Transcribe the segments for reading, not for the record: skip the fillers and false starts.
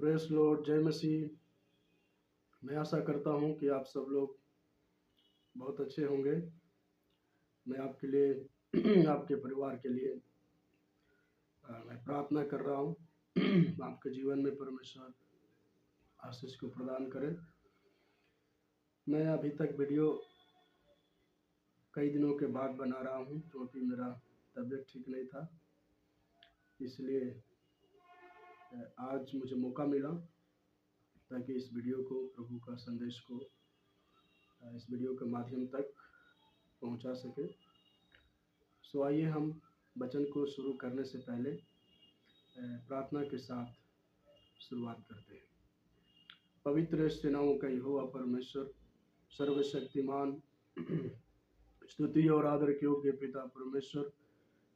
Press Lord, जय मसीह। मैं आशा करता हूँ कि आप सब लोग बहुत अच्छे होंगे। मैं आपके लिए आपके परिवार के लिए मैं प्रार्थना कर रहा हूँ। आपके जीवन में परमेश्वर आशीष को प्रदान करें। मैं अभी तक वीडियो कई दिनों के बाद बना रहा हूँ क्योंकि मेरा तबीयत ठीक नहीं था, इसलिए आज मुझे मौका मिला ताकि इस वीडियो को, प्रभु का संदेश को इस वीडियो के माध्यम तक पहुंचा सके। सो आइए हम वचन को शुरू करने से पहले प्रार्थना के साथ शुरुआत करते हैं। पवित्र सेनाओं का यहोवा परमेश्वर, सर्वशक्तिमान, स्तुति और आदर के योग्य पिता परमेश्वर,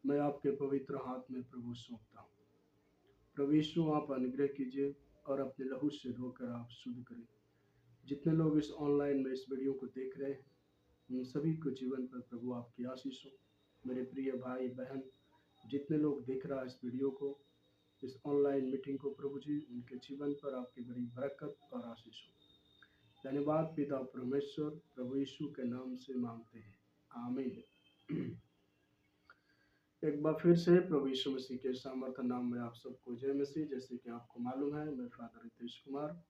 मैं आपके पवित्र हाथ में प्रभु सौंपता हूँ। प्रभु यीशु, आप अनुग्रह कीजिए और अपने लहू से धोकर आप शुद्ध करें। जितने लोग इस ऑनलाइन में इस वीडियो को देख रहे हैं, उन सभी को जीवन पर प्रभु आपकी आशीष हो। मेरे प्रिय भाई बहन, जितने लोग देख रहा है इस वीडियो को, इस ऑनलाइन मीटिंग को, प्रभु जी उनके जीवन पर आपकी बड़ी बरकत और आशीष हो। धन्यवाद पिता परमेश्वर, प्रभु यीशु के नाम से मांगते हैं, आमीन। एक बार फिर से प्रभु यीशु मसीह के सामर्थ्य नाम में आप सबको जय मसीह। जैसे कि आपको मालूम है, मैं फादर रितेश कुमार।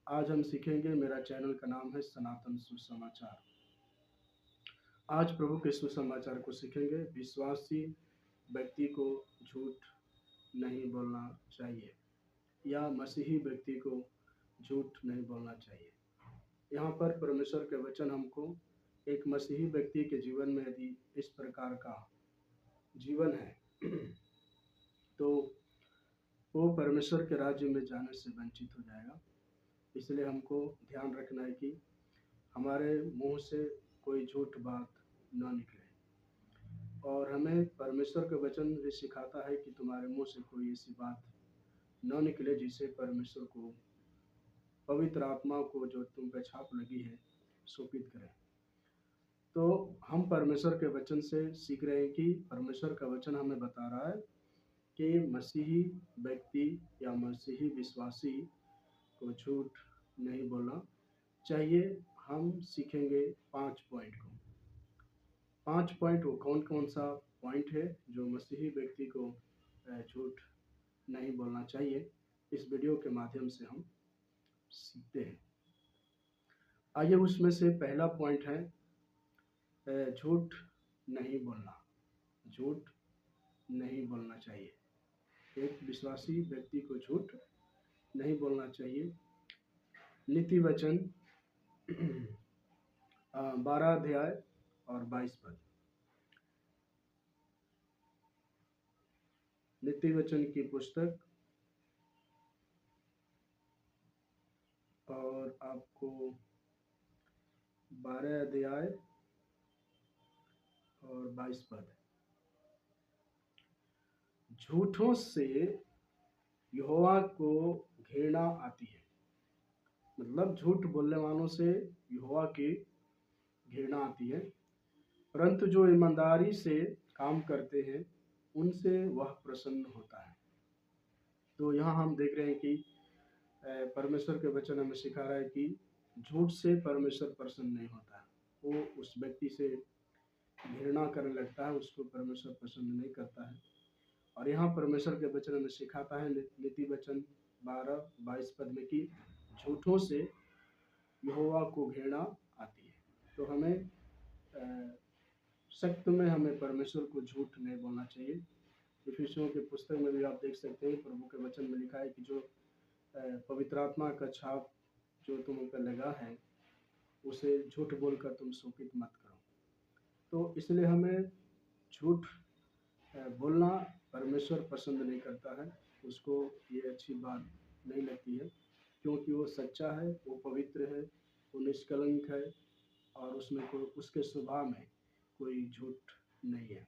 आज हम सीखेंगे, मेरा चैनल का नाम है सनातन सुसमाचार। आज प्रभु के सुसमाचार को सीखेंगे। विश्वासी व्यक्ति को झूठ नहीं बोलना चाहिए, या मसीही व्यक्ति को झूठ नहीं बोलना चाहिए। यहाँ पर परमेश्वर के वचन हमको एक मसीही व्यक्ति के जीवन में यदि इस प्रकार का जीवन है तो वो परमेश्वर के राज्य में जाने से वंचित हो जाएगा। इसलिए हमको ध्यान रखना है कि हमारे मुंह से कोई झूठ बात न निकले। और हमें परमेश्वर का वचन भी सिखाता है कि तुम्हारे मुंह से कोई ऐसी बात न निकले जिससे परमेश्वर को, पवित्र आत्मा को जो तुम पे छाप लगी है, शोकित करें। तो हम परमेश्वर के वचन से सीख रहे हैं कि परमेश्वर का वचन हमें बता रहा है कि मसीही व्यक्ति या मसीही विश्वासी को झूठ नहीं बोलना चाहिए। हम सीखेंगे 5 पॉइंट को। 5 पॉइंट वो कौन कौन सा पॉइंट है जो मसीही व्यक्ति को झूठ नहीं बोलना चाहिए, इस वीडियो के माध्यम से हम सीखते हैं। आइए, उसमें से पहला पॉइंट है झूठ नहीं बोलना। झूठ नहीं बोलना चाहिए। एक विश्वासी व्यक्ति को झूठ नहीं बोलना चाहिए। नीति वचन 12 अध्याय और 22 पद। नीति वचन की पुस्तक, और आपको 12 अध्याय और 22 पद। झूठों से यहोवा को घृणा आती है। मतलब झूठ बोलने वालों से यहोवा की घृणा आती है, परंतु जो ईमानदारी से काम करते हैं उनसे वह प्रसन्न होता है। तो यहाँ हम देख रहे हैं कि परमेश्वर के वचन हमें सिखा रहा है कि झूठ से परमेश्वर प्रसन्न नहीं होता है। वो उस व्यक्ति से घृणा करने लगता है, उसको परमेश्वर पसंद नहीं करता है। और यहाँ परमेश्वर के वचन हमें सिखाता है नीति वचन 12-22 पद में कि झूठों से यहोवा को घृणा आती है। तो हमें सख्त में हमें परमेश्वर को झूठ नहीं बोलना चाहिए। इफिसियों की पुस्तक में भी आप देख सकते हैं, प्रभु के वचन में लिखा है कि जो पवित्र आत्मा का छाप जो तुम पर लगा है, उसे झूठ बोलकर तुम शोकित मत करो। तो इसलिए हमें झूठ बोलना परमेश्वर पसंद नहीं करता है। उसको ये अच्छी बात नहीं लगती है, क्योंकि वो सच्चा है, वो पवित्र है, वो निष्कलंक है, और उसमें कोई, उसके स्वभाव में कोई झूठ नहीं है।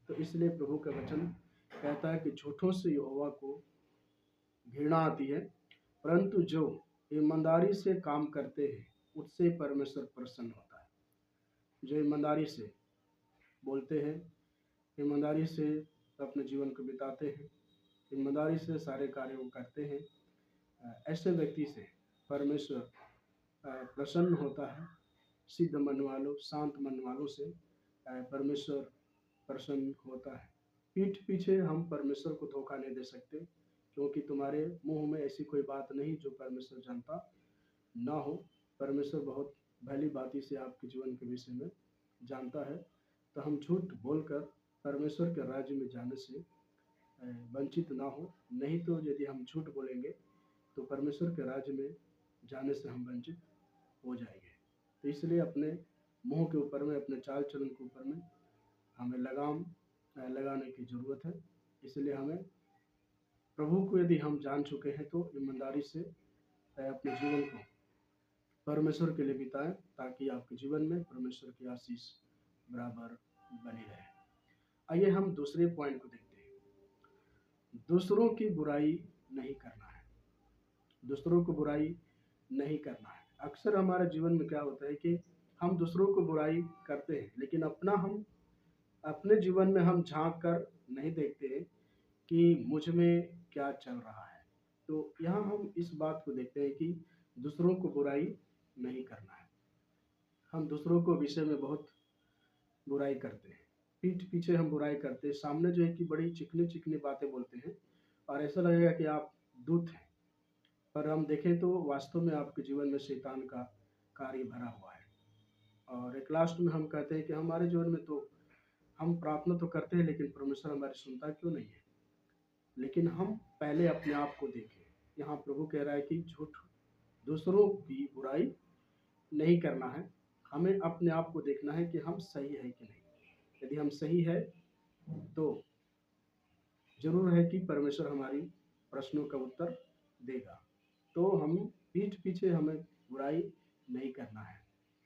तो इसलिए प्रभु का वचन कहता है कि झूठों से यहोवा को घृणा आती है, परंतु जो ईमानदारी से काम करते हैं उससे परमेश्वर प्रसन्न होता है। जो ईमानदारी से बोलते हैं, ईमानदारी से अपने जीवन को बिताते हैं, ईमानदारी से सारे कार्यों को करते हैं, ऐसे व्यक्ति से परमेश्वर प्रसन्न होता है। सिद्ध मन वालों, शांत मन वालों से परमेश्वर प्रसन्न होता है। पीठ पीछे हम परमेश्वर को धोखा नहीं दे सकते, क्योंकि तुम्हारे मुंह में ऐसी कोई बात नहीं जो परमेश्वर जानता ना हो। परमेश्वर बहुत भली भांति से आपके जीवन के विषय में जानता है। तो हम झूठ बोलकर परमेश्वर के राज्य में जाने से वंचित ना हो। नहीं तो यदि हम झूठ बोलेंगे तो परमेश्वर के राज्य में जाने से हम वंचित हो जाएंगे। तो इसलिए अपने मुंह के ऊपर में, अपने चाल चलन के ऊपर में हमें लगाम लगाने की ज़रूरत है। इसलिए हमें प्रभु को यदि हम जान चुके हैं तो ईमानदारी से अपने जीवन को परमेश्वर के लिए बिताएं, ताकि आपके जीवन में परमेश्वर की आशीष बराबर बनी रहे। आइए हम दूसरे पॉइंट को देखते हैं। दूसरों की बुराई नहीं करना है। दूसरों को बुराई नहीं करना है। अक्सर हमारे जीवन में क्या होता है कि हम दूसरों को बुराई करते हैं, लेकिन हम अपने जीवन में हम झांक कर नहीं देखते हैं कि मुझ में क्या चल रहा है। तो यहाँ हम इस बात को देखते हैं कि दूसरों को बुराई नहीं करना है। हम दूसरों को विषय में बहुत बुराई करते हैं, पीठ पीछे हम बुराई करते हैं। सामने जो है कि बड़ी चिकनी चिकनी बातें बोलते हैं और ऐसा लगेगा कि आप दूत हैं, पर हम देखें तो वास्तव में आपके जीवन में शैतान का कार्य भरा हुआ है। और एक लास्ट में हम कहते हैं कि हमारे जीवन में तो हम प्रार्थना तो करते हैं, लेकिन परमेश्वर हमारी सुनता क्यों नहीं है। लेकिन हम पहले अपने आप को देखें। यहाँ प्रभु कह रहा है कि झूठ दूसरों की बुराई नहीं करना है। हमें अपने आप को देखना है कि हम सही है कि नहीं। यदि हम सही है तो जरूर है कि परमेश्वर हमारी प्रश्नों का उत्तर देगा। तो हम पीठ पीछे हमें बुराई नहीं करना है।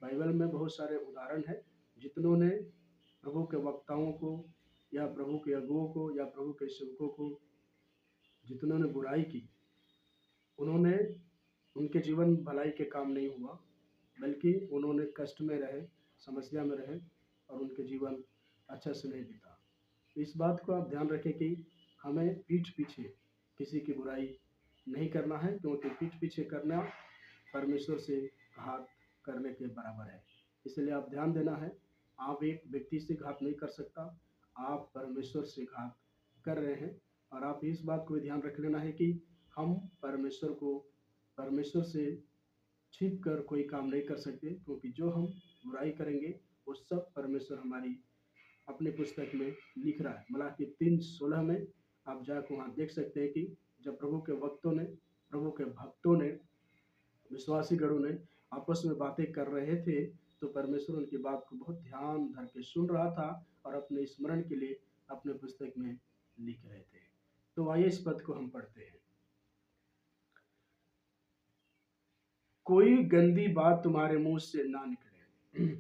बाइबल में बहुत सारे उदाहरण है जितनों ने प्रभु के वक्ताओं को या प्रभु के अगुओं को या प्रभु के सेवकों को जितनों ने बुराई की, उन्होंने उनके जीवन भलाई के काम नहीं हुआ, बल्कि उन्होंने कष्ट में रहे, समस्या में रहे और उनके जीवन अच्छा से नहीं बीता। इस बात को आप ध्यान रखें कि हमें पीठ पीछे किसी की बुराई नहीं करना है, क्योंकि पीठ पीछे करना परमेश्वर से घात करने के बराबर है। इसलिए आप ध्यान देना है, आप एक व्यक्ति से घात नहीं कर सकता, आप परमेश्वर से घात कर रहे हैं। और आप इस बात को ध्यान रख लेना है कि हम परमेश्वर से छिप कर कोई काम नहीं कर सकते, क्योंकि जो हम बुराई करेंगे वो सब परमेश्वर हमारी अपने पुस्तक में लिख रहा है। मलाकी 3:16 में आप जाकर वहाँ देख सकते हैं कि जब प्रभु के भक्तों ने, विश्वासी गणों ने आपस में बातें कर रहे थे, तो परमेश्वर उनकी बात को बहुत ध्यान धर के सुन रहा था और अपने स्मरण के लिए अपने पुस्तक में लिख रहे थे। तो आइए इस पद को हम पढ़ते हैं। कोई गंदी बात तुम्हारे मुंह से ना निकले।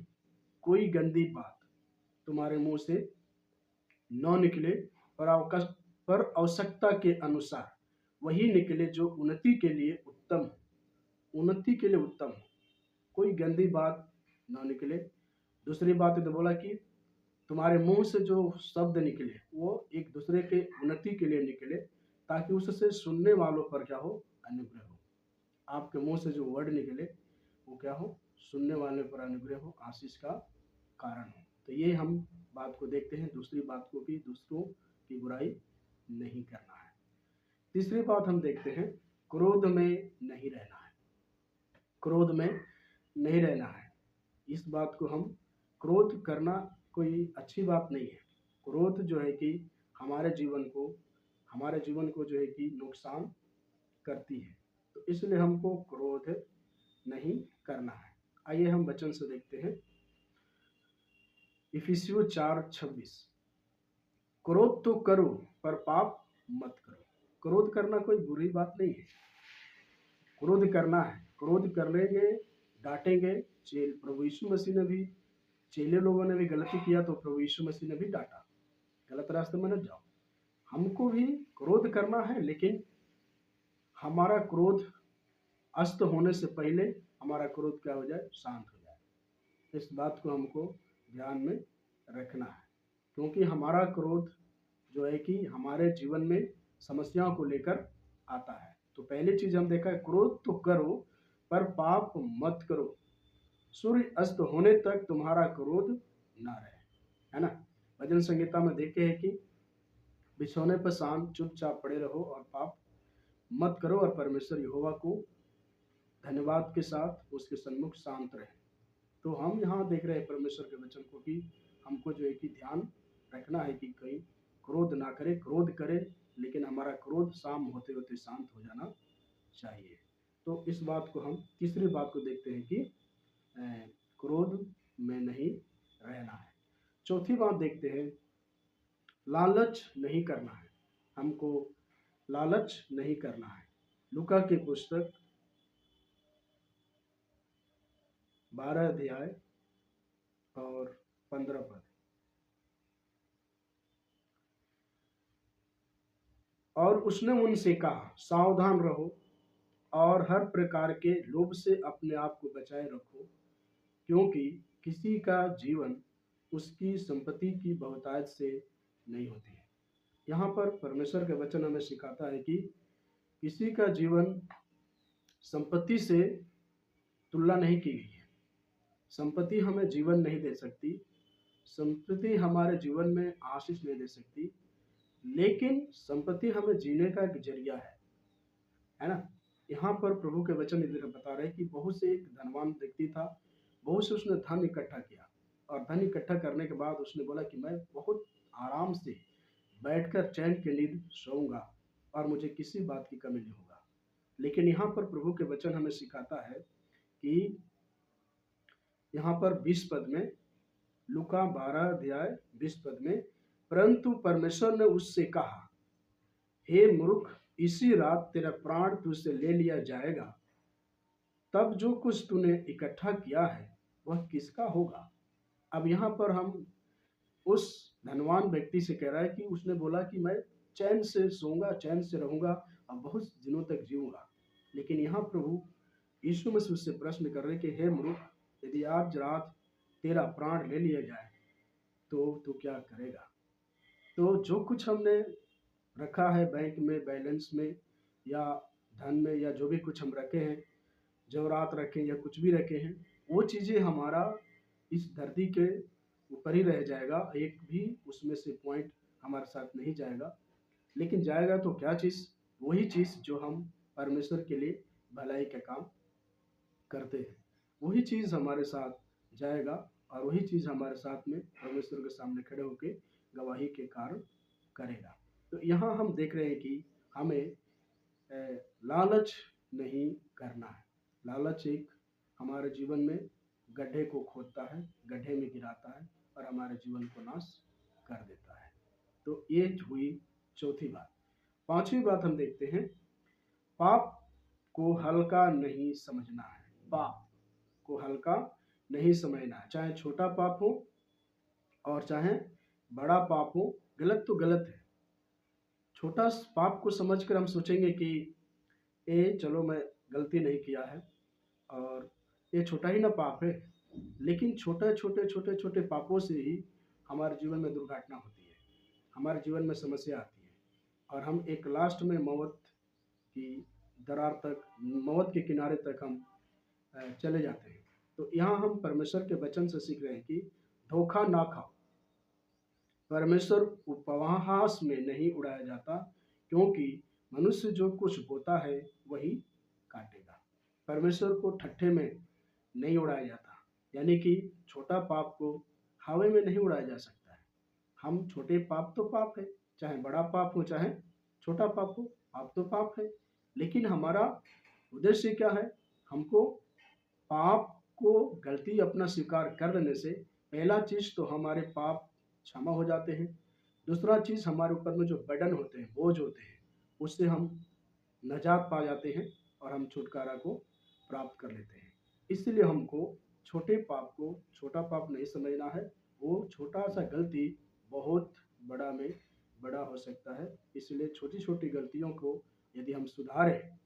कोई गंदी बात तुम्हारे मुंह से न निकले, पर आवश्यकता के अनुसार वही निकले जो उन्नति के लिए उत्तम हो। उन्नति के लिए उत्तम हो। कोई गंदी बात न निकले। दूसरी बात तो बोला कि तुम्हारे मुंह से जो शब्द निकले वो एक दूसरे के उन्नति के लिए निकले, ताकि उससे सुनने वालों पर क्या हो, अनुग्रह हो। आपके मुंह से जो वर्ड निकले वो क्या हो, सुनने वाले पर अनुग्रह हो, आशीष का कारण हो। तो ये हम बात को देखते हैं। दूसरी बात को भी दूसरों की बुराई नहीं करना है। तीसरी बात हम देखते हैं, क्रोध में नहीं रहना है। क्रोध में नहीं रहना है। इस बात को हम, क्रोध करना कोई अच्छी बात नहीं है। क्रोध जो है कि हमारे जीवन को जो है कि नुकसान करती है। तो इसलिए हमको क्रोध नहीं करना है। आइए हम वचन से देखते हैं, इफिसियों 4:26। क्रोध तो करो पर पाप मत करो। क्रोध करना कोई बुरी बात नहीं है। क्रोध करना है, क्रोध कर लेंगे, डांटेंगे। प्रभु यीशु मसीह ने भी, चेले लोगों ने भी गलती किया तो प्रभु यीशु मसीह ने भी डांटा, गलत रास्ते में न जाओ। हमको भी क्रोध करना है, लेकिन हमारा क्रोध अस्त होने से पहले हमारा क्रोध क्या हो जाए, शांत हो जाए। इस बात को हमको ध्यान में रखना है, क्योंकि हमारा क्रोध जो है कि हमारे जीवन में समस्याओं को लेकर आता है। तो पहली चीज हम देखा है, क्रोध तो करो पर पाप मत करो, सूर्य अस्त होने तक तुम्हारा क्रोध ना रहे, है ना। भजन संहिता में देखे हैं कि बिछौने पर शांत चुपचाप पड़े रहो और पाप मत करो और परमेश्वर यहोवा को धन्यवाद के साथ उसके सन्मुख शांत रहे। तो हम यहाँ देख रहे हैं परमेश्वर के वचन को कि हमको जो है कि ध्यान रखना है कि कहीं क्रोध ना करे, क्रोध करे लेकिन हमारा क्रोध शाम होते होते शांत हो जाना चाहिए। तो इस बात को हम तीसरी बात को देखते हैं कि क्रोध में नहीं रहना है। चौथी बात देखते हैं, लालच नहीं करना है, हमको लालच नहीं करना है। लूका की पुस्तक 12 अध्याय और 15 पद, और उसने उनसे कहा, सावधान रहो और हर प्रकार के लोभ से अपने आप को बचाए रखो, क्योंकि किसी का जीवन उसकी संपत्ति की बहुतायत से नहीं होती है। यहाँ पर परमेश्वर के वचन हमें सिखाता है कि किसी का जीवन संपत्ति से तुलना नहीं की गई है। संपत्ति हमें जीवन नहीं दे सकती, संपत्ति हमारे जीवन में आशीष नहीं दे सकती, लेकिन संपत्ति हमें जीने का एक जरिया है ना। यहाँ पर प्रभु के वचन बता रहे हैं कि बहुत से एक धनवान व्यक्ति था, बहुत से उसने धन इकट्ठा किया, और धन इकट्ठा करने के बाद उसने बोला कि मैं बहुत आराम से बैठकर चैन की नींद सोऊंगा और मुझे किसी बात की कमी नहीं होगा। लेकिन यहाँ पर प्रभु के वचन हमें सिखाता है कि यहाँ पर 20 पद में, लूका 12 अध्याय 20 पद में, परंतु परमेश्वर ने उससे कहा, हे मूर्ख, इसी रात तेरा प्राण तुझसे ले लिया जाएगा, तब जो कुछ तूने इकट्ठा किया है वह किसका होगा। अब यहाँ पर हम उस धनवान व्यक्ति से कह रहा है कि उसने बोला कि मैं चैन से सोऊंगा, चैन से रहूंगा और बहुत दिनों तक जीऊंगा। लेकिन यहाँ प्रभु यीशु मसीह उससे प्रश्न कर रहे कि हे मूर्ख, यदि आज रात तेरा प्राण ले लिया जाए तो तू क्या करेगा। तो जो कुछ हमने रखा है बैंक में, बैलेंस में या धन में, या जो भी कुछ हम रखे हैं, जवाहरात रखे या कुछ भी रखे हैं, वो चीज़ें हमारा इस धरती के ऊपर ही रह जाएगा, एक भी उसमें से पॉइंट हमारे साथ नहीं जाएगा। लेकिन जाएगा तो क्या चीज़, वही चीज़ जो हम परमेश्वर के लिए भलाई का काम करते हैं, वही चीज़ हमारे साथ जाएगा, और वही चीज़ हमारे साथ में परमेश्वर के सामने खड़े होकर गवाही के कारण करेगा। तो यहाँ हम देख रहे हैं कि हमें लालच नहीं करना है। लालच एक हमारे जीवन में गड्ढे को खोदता है, गड्ढे में गिराता है और हमारे जीवन को नाश कर देता है। तो ये हुई चौथी बात। पांचवी बात हम देखते हैं, पाप को हल्का नहीं समझना है। पाप को हल्का नहीं समझना है, चाहे छोटा पाप हो और चाहे बड़ा पाप हो। गलत तो गलत है। छोटा पाप को समझकर हम सोचेंगे कि ये चलो मैं गलती नहीं किया है और ये छोटा ही ना पाप है, लेकिन छोटे छोटे छोटे छोटे पापों से ही हमारे जीवन में दुर्घटना होती है, हमारे जीवन में समस्या आती है, और हम एक लास्ट में मौत की दरार तक, मौत के किनारे तक हम चले जाते हैं। तो यहाँ हम परमेश्वर के वचन से सीख रहे हैं कि धोखा ना खाओ। परमेश्वर उपहास में नहीं उड़ाया जाता, क्योंकि मनुष्य जो कुछ बोता है वही काटेगा। परमेश्वर को ठट्ठे में नहीं उड़ाया जाता, यानी कि छोटा पाप को हवा में नहीं उड़ाया जा सकता है। हम छोटे पाप तो पाप है, चाहे बड़ा पाप हो चाहे छोटा पाप हो, पाप तो पाप है। लेकिन हमारा उद्देश्य क्या है, हमको पाप को, गलती अपना स्वीकार कर लेने से पहला चीज तो हमारे पाप क्षमा हो जाते हैं, दूसरा चीज हमारे ऊपर में जो बर्डन होते हैं, बोझ होते हैं, उससे हम नजात पा जाते हैं और हम छुटकारा को प्राप्त कर लेते हैं। इसलिए हमको छोटे पाप को छोटा पाप नहीं समझना है। वो छोटा सा गलती बहुत बड़ा में बड़ा हो सकता है। इसलिए छोटी छोटी गलतियों को यदि हम सुधारें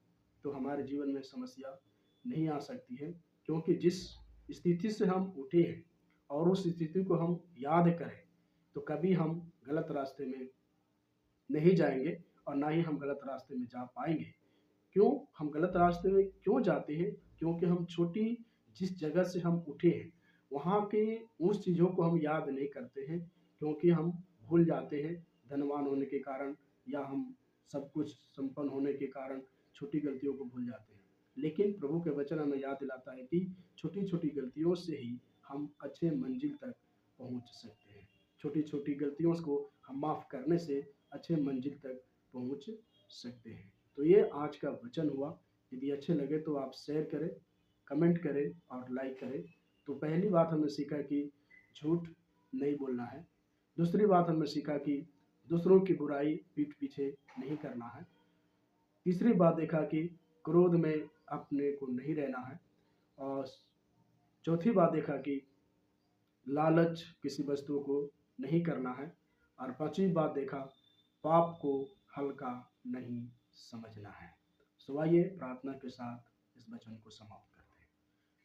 तो हमारे जीवन में समस्या नहीं आ सकती है, क्योंकि जिस स्थिति से हम उठे हैं और उस स्थिति को हम याद करें तो कभी हम गलत रास्ते में नहीं जाएंगे और ना ही हम गलत रास्ते में जा पाएंगे। क्यों हम गलत रास्ते में क्यों जाते हैं? क्योंकि हम छोटी जिस जगह से हम उठे हैं, वहाँ के उस चीज़ों को हम याद नहीं करते हैं, क्योंकि हम भूल जाते हैं धनवान होने के कारण, या हम सब कुछ संपन्न होने के कारण छोटी गलतियों को भूल जाते हैं। लेकिन प्रभु के वचन हमें याद दिलाता है कि छोटी-छोटी गलतियों से ही हम अच्छे मंजिल तक पहुँच सकते हैं। छोटी-छोटी गलतियों को हम माफ़ करने से अच्छे मंजिल तक पहुँच सकते हैं। तो ये आज का वचन हुआ। यदि अच्छे लगे तो आप शेयर करें, कमेंट करें और लाइक करें। तो पहली बात हमने सीखा कि झूठ नहीं बोलना है। दूसरी बात हमने सीखा कि दूसरों की बुराई पीठ पीछे नहीं करना है। तीसरी बात देखा कि क्रोध में अपने को नहीं रहना है। और चौथी बात देखा कि लालच किसी वस्तु को नहीं करना है। और पांचवी बात देखा, पाप को हल्का नहीं समझना है। सो आइए प्रार्थना के साथ इस वचन को समाप्त करते हैं।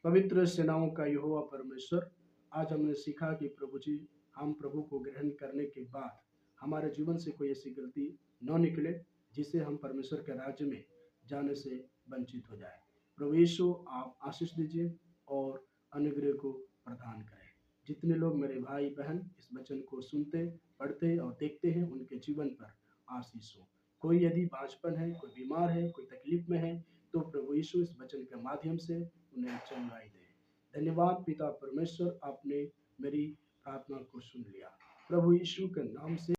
पवित्र सेनाओं का यहोवा परमेश्वर, आज हमने सीखा कि प्रभु जी, हम प्रभु को ग्रहण करने के बाद हमारे जीवन से कोई ऐसी गलती न निकले जिससे हम परमेश्वर के राज्य में जाने से वंचित हो जाए। प्रभु यीशु, आप आशीष दीजिए और अनुग्रह को प्रदान करें। जितने लोग मेरे भाई बहन इस वचन को सुनते, पढ़ते और देखते हैं, उनके जीवन पर आशीष हो। कोई यदि बांझपन है, कोई बीमार है, कोई तकलीफ में है, तो प्रभु यीशु इस वचन के माध्यम से उन्हें चंगाई दे। धन्यवाद पिता परमेश्वर, आपने मेरी प्रार्थना को सुन लिया। प्रभु यीशु के नाम से